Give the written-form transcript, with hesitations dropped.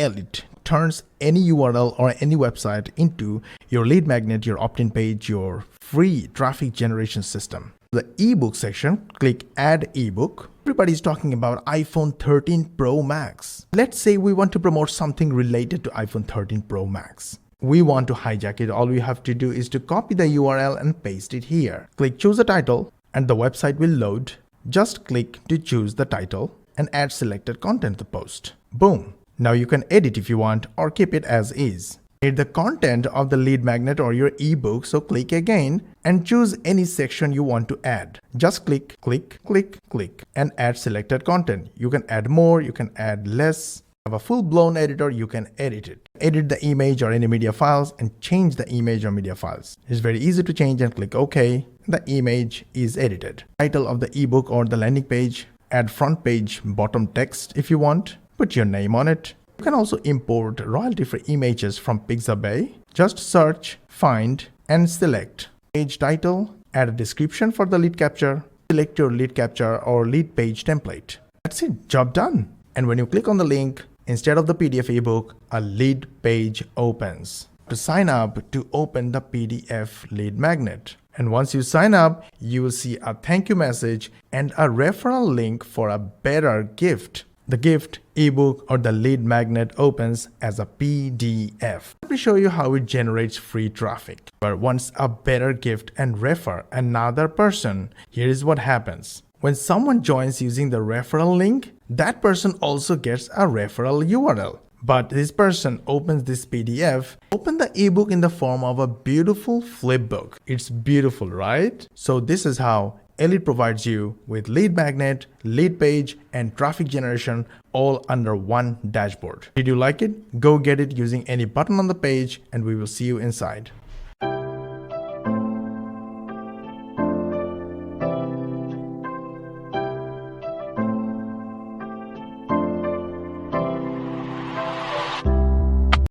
eLLite turns any URL or any website into your lead magnet, your opt-in page, your free traffic generation system. The ebook section, click add ebook. Everybody's talking about iPhone 13 Pro Max. Let's say we want to promote something related to iPhone 13 Pro Max. We want to hijack it. All we have to do is to copy the URL and paste it here. Click choose a title and the website will load. Just click to choose the title and add selected content to the post. Boom. Now you can edit if you want or keep it as is. Edit the content of the lead magnet or your ebook, so click again and choose any section you want to add. Just click, click, click, click and add selected content. You can add more, you can add less. Have a full-blown editor, you can edit it. Edit the image or any media files and change the image or media files. It's very easy to change and click OK. The image is edited. Title of the ebook or the landing page. Add front page bottom text if you want. Put your name on it. You can also import royalty-free images from Pixabay. Just search, find, and select. Page title. Add a description for the lead capture. Select your lead capture or lead page template. That's it, job done. And when you click on the link, instead of the PDF ebook, a lead page opens. To sign up to open the PDF lead magnet. And once you sign up, you will see a thank you message and a referral link for a better gift. The gift, ebook, or the lead magnet opens as a PDF. Let me show you how it generates free traffic. But wants a better gift and refer another person. Here is what happens. When someone joins using the referral link, that person also gets a referral URL. But this person opens this PDF, open the ebook in the form of a beautiful flip book. It's beautiful, right? So this is how eLLite provides you with lead magnet, lead page, and traffic generation all under one dashboard. Did you like it? Go get it using any button on the page and we will see you inside.